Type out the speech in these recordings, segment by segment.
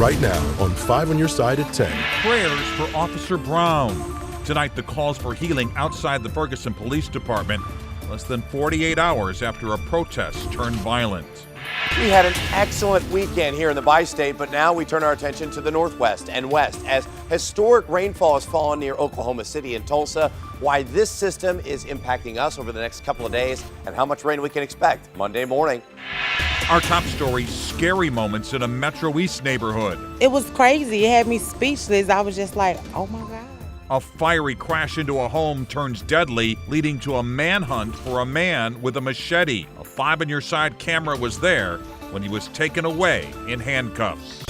right now on 5 on Your Side at 10. Prayers for Officer Brown. Tonight, the calls for healing outside the Ferguson Police Department, less than 48 hours after a protest turned violent. We had an excellent weekend here in the bi-state, but now we turn our attention to the northwest and west as historic rainfall has fallen near Oklahoma City and Tulsa. Why this system is impacting us over the next couple of days and how much rain we can expect Monday morning. Our top story, scary moments in a Metro East neighborhood. It was crazy. It had me speechless. I was just like, oh my God. A fiery crash into a home turns deadly, leading to a manhunt for a man with a machete. A 5 on Your Side camera was there when he was taken away in handcuffs.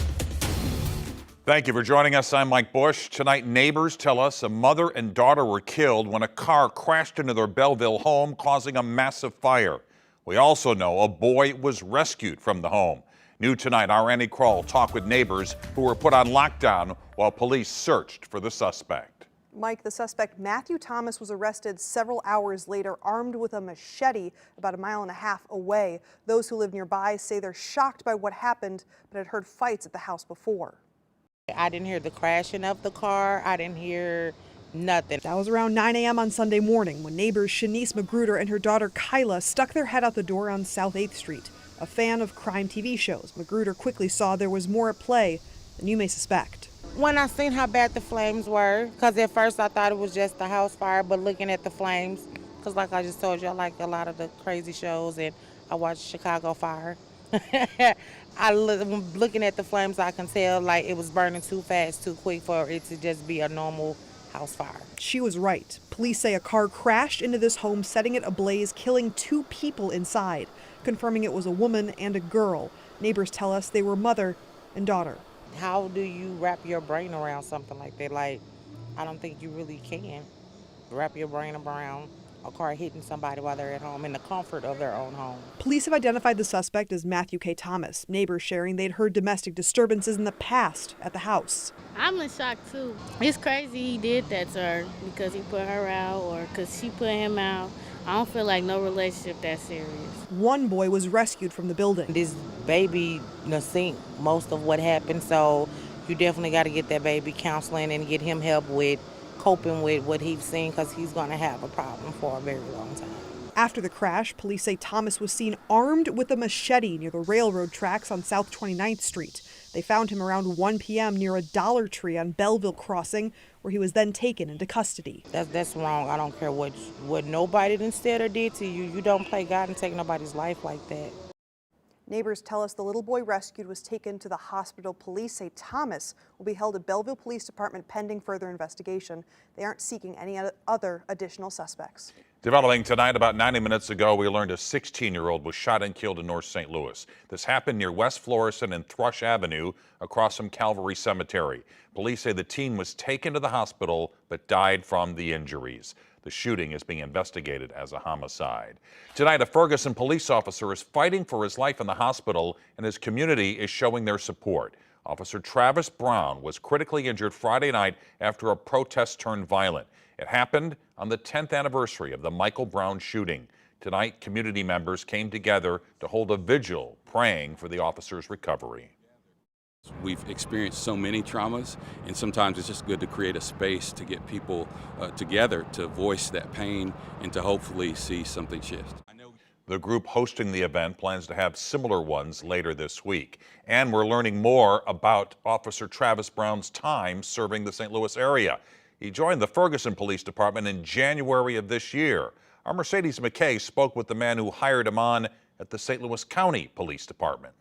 Thank you for joining us. I'm Mike Bush. Tonight, neighbors tell us a mother and daughter were killed when a car crashed into their Belleville home, causing a massive fire. We also know a boy was rescued from the home. New tonight, our Annie Kroll talked with neighbors who were put on lockdown while police searched for the suspect. Mike, the suspect Matthew Thomas was arrested several hours later, armed with a machete about 1.5 miles away. Those who live nearby say they're shocked by what happened, but had heard fights at the house before. I didn't hear the crashing of the car. I didn't hear nothing. That was around 9 a.m. on Sunday morning when neighbors Shanice Magruder and her daughter Kyla stuck their head out the door on South 8th Street. A fan of crime TV shows, Magruder quickly saw there was more at play than you may suspect. When I seen how bad the flames were, because at first I thought it was just the house fire, but looking at the flames, because like I just told you, I like a lot of the crazy shows, and I watched Chicago Fire. Looking at the flames, I can tell like it was burning too fast, too quick for it to just be a normal house fire. She was right. Police say a car crashed into this home, setting it ablaze, killing 2 people inside, confirming it was a woman and a girl. Neighbors tell us they were mother and daughter. How do you wrap your brain around something like that? Like, I don't think you really can wrap your brain around a car hitting somebody while they're at home in the comfort of their own home. Police have identified the suspect as Matthew K. Thomas. Neighbors sharing they'd heard domestic disturbances in the past at the house. I'm in shock too. It's crazy he did that to her because he put her out or because she put him out. I don't feel like no relationship that serious. One boy was rescued from the building. This baby seen most of what happened, so you definitely got to get that baby counseling and get him help with coping with what he's seen, because he's going to have a problem for a very long time. After the crash, police say Thomas was seen armed with a machete near the railroad tracks on South 29th Street. They found him around 1 p.m. near a Dollar Tree on Belleville Crossing, where he was then taken into custody. That's wrong. I don't care what nobody done said or did to you. You don't play God and take nobody's life like that. Neighbors tell us the little boy rescued was taken to the hospital. Police say Thomas will be held at Belleville Police Department pending further investigation. They aren't seeking any other additional suspects. Developing tonight, about 90 minutes ago, we learned a 16-year-old was shot and killed in North St. Louis. This happened near West Florissant and Thrush Avenue across from Calvary Cemetery. Police say the teen was taken to the hospital but died from the injuries. The shooting is being investigated as a homicide. Tonight, a Ferguson police officer is fighting for his life in the hospital, and his community is showing their support. Officer Travis Brown was critically injured Friday night after a protest turned violent. It happened on the 10th anniversary of the Michael Brown shooting. Tonight, community members came together to hold a vigil praying for the officer's recovery. We've experienced so many traumas, and sometimes it's just good to create a space to get people together to voice that pain and to hopefully see something shift. The group hosting the event plans to have similar ones later this week. And we're learning more about Officer Travis Brown's time serving the St. Louis area. He joined the Ferguson Police Department in January of this year. Our Mercedes McKay spoke with the man who hired him on at the St. Louis County Police Department.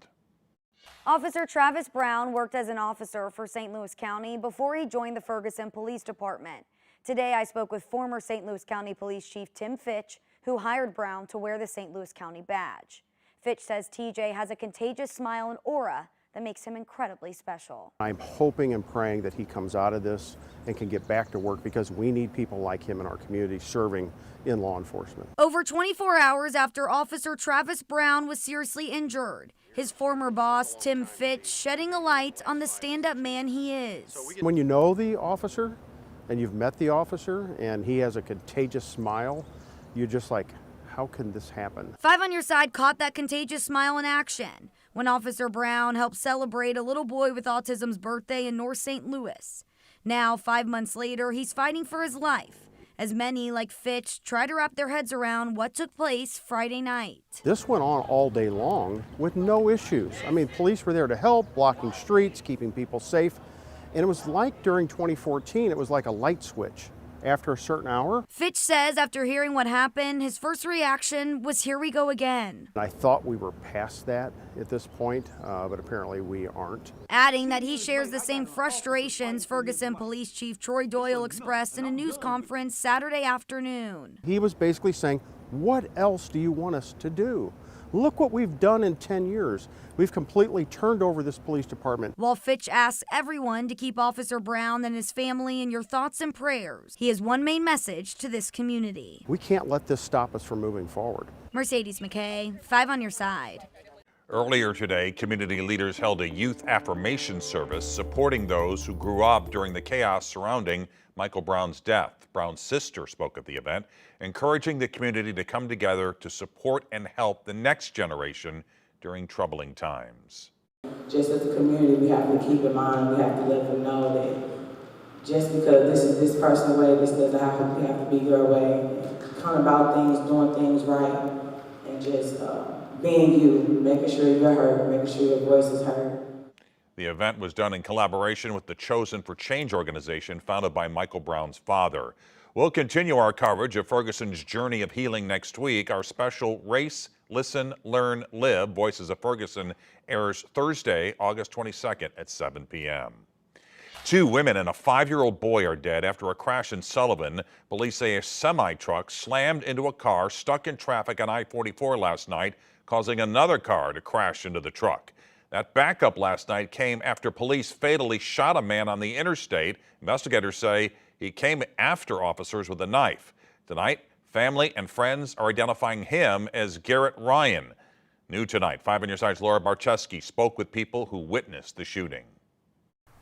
Officer Travis Brown worked as an officer for St. Louis County before he joined the Ferguson Police Department. Today, I spoke with former St. Louis County Police Chief Tim Fitch, who hired Brown to wear the St. Louis County badge. Fitch says TJ has a contagious smile and aura that makes him incredibly special. I'm hoping and praying that he comes out of this and can get back to work, because we need people like him in our community serving in law enforcement. Over 24 hours after Officer Travis Brown was seriously injured, his former boss, Tim Fitch, shedding a light on the stand-up man he is. When you know the officer and you've met the officer and he has a contagious smile, you're just like, how can this happen? 5 on Your Side caught that contagious smile in action when Officer Brown helped celebrate a little boy with autism's birthday in North St. Louis. Now, 5 months later, he's fighting for his life, as many, like Fitch, try to wrap their heads around what took place Friday night. This went on all day long with no issues. I mean, police were there to help, blocking streets, keeping people safe. And it was like during 2014, it was like a light switch. After a certain hour, Fitch says after hearing what happened, his first reaction was, here we go again. I thought we were past that at this point, but apparently we aren't. Adding that he shares the same frustrations Ferguson Police Chief Troy Doyle expressed in a news conference Saturday afternoon. He was basically saying, what else do you want us to do? Look what we've done in 10 years. We've completely turned over this police department. While Fitch asks everyone to keep Officer Brown and his family in your thoughts and prayers, he has one main message to this community. We can't let this stop us from moving forward. Mercedes McKay, 5 on your side. Earlier today, community leaders held a youth affirmation service supporting those who grew up during the chaos surrounding Michael Brown's death. Brown's sister spoke at the event, encouraging the community to come together to support and help the next generation during troubling times. Just as a community, we have to keep in mind, we have to let them know that just because this is this person's way, this doesn't have to be your way. Come about things, doing things right, and just being you, making sure you're heard, making sure your voice is heard. The event was done in collaboration with the Chosen for Change organization founded by Michael Brown's father. We'll continue our coverage of Ferguson's journey of healing next week. Our special Race, Listen, Learn, Live, Voices of Ferguson airs Thursday, August 22nd at 7 p.m. 2 women and a 5-year-old boy are dead after a crash in Sullivan. Police say a semi-truck slammed into a car stuck in traffic on I-44 last night, causing another car to crash into the truck. That backup last night came after police fatally shot a man on the interstate. Investigators say he came after officers with a knife. Tonight, family and friends are identifying him as Garrett Ryan. New tonight, 5 on your side's Laura Barczewski spoke with people who witnessed the shooting.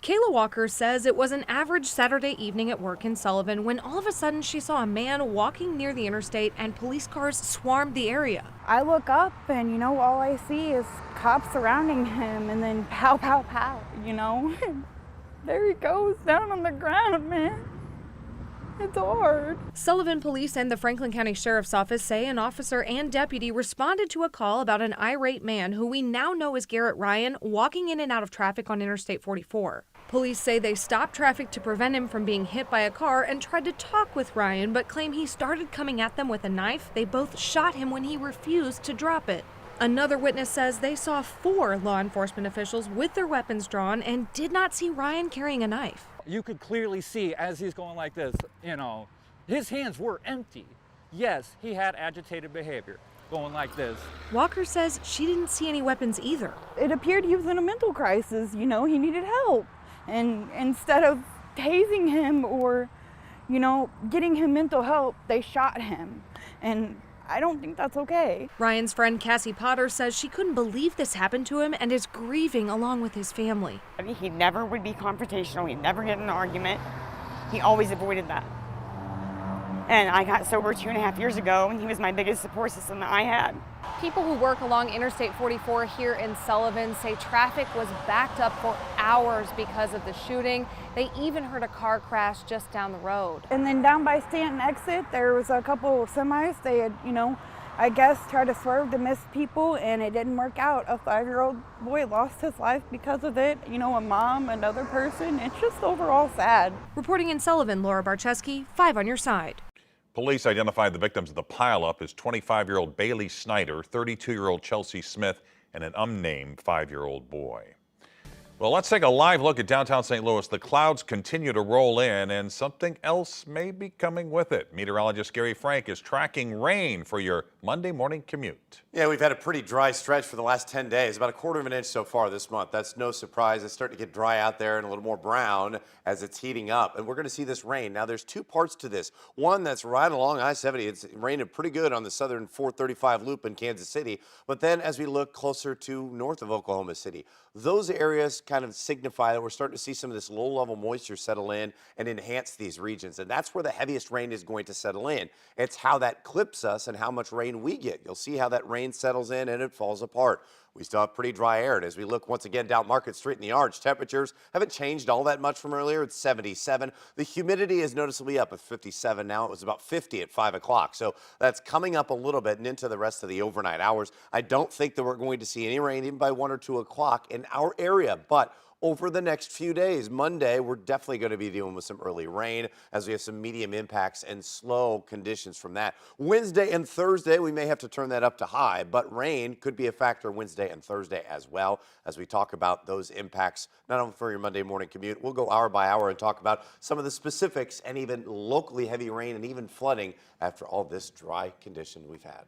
Kayla Walker says it was an average Saturday evening at work in Sullivan when all of a sudden she saw a man walking near the interstate and police cars swarmed the area. I look up and, all I see is cops surrounding him and then pow, pow, pow, There he goes down on the ground, man. It's hard. Sullivan Police and the Franklin County Sheriff's Office say an officer and deputy responded to a call about an irate man who we now know is Garrett Ryan walking in and out of traffic on Interstate 44. Police say they stopped traffic to prevent him from being hit by a car and tried to talk with Ryan, but claim he started coming at them with a knife. They both shot him when he refused to drop it. Another witness says they saw 4 law enforcement officials with their weapons drawn and did not see Ryan carrying a knife. You could clearly see as he's going like this, his hands were empty. Yes, he had agitated behavior, going like this. Walker says she didn't see any weapons either. It appeared he was in a mental crisis, he needed help. And instead of tasing him or, getting him mental help, they shot him. And I don't think that's okay. Ryan's friend Cassie Potter says she couldn't believe this happened to him and is grieving along with his family. He never would be confrontational. He'd never get in an argument. He always avoided that. And I got sober 2.5 years ago, and he was my biggest support system that I had. People who work along Interstate 44 here in Sullivan say traffic was backed up for hours because of the shooting. They even heard a car crash just down the road. And then down by Stanton exit, there was a couple of semis. They had, I guess, tried to swerve to miss people, and it didn't work out. A 5-year-old boy lost his life because of it. A mom, another person. It's just overall sad. Reporting in Sullivan, Laura Barczewski, 5 on your side. Police identified the victims of the pileup as 25-year-old Bailey Snyder, 32-year-old Chelsea Smith, and an unnamed 5-year-old boy. Well, let's take a live look at downtown St. Louis. The clouds continue to roll in, and something else may be coming with it. Meteorologist Gary Frank is tracking rain for your Monday morning commute. Yeah, we've had a pretty dry stretch for the last 10 days, about 1/4 of an inch so far this month. That's no surprise. It's starting to get dry out there and a little more brown as it's heating up. And we're going to see this rain. Now, there's 2 parts to this. One that's right along I-70. It's raining pretty good on the southern 435 loop in Kansas City. But then as we look closer to north of Oklahoma City, those areas kind of signify that we're starting to see some of this low-level moisture settle in and enhance these regions. And that's where the heaviest rain is going to settle in. It's how that clips us and how much rain we get. You'll see how that rain settles in and it falls apart. we still have pretty dry air. And as we look once again down Market Street in the Arch, temperatures haven't changed all that much from earlier. It's 77. The humidity is noticeably up at 57 now. It was about 50 at 5 o'clock. So that's coming up a little bit and into the rest of the overnight hours. I don't think that we're going to see any rain even by 1 or 2 o'clock in our area, but over the next few days, Monday, we're definitely going to be dealing with some early rain as we have some medium impacts and slow conditions from that. Wednesday and Thursday, we may have to turn that up to high, but rain could be a factor Wednesday and Thursday as well as we talk about those impacts, not only for your Monday morning commute. We'll go hour by hour and talk about some of the specifics and even locally heavy rain and even flooding after all this dry condition we've had.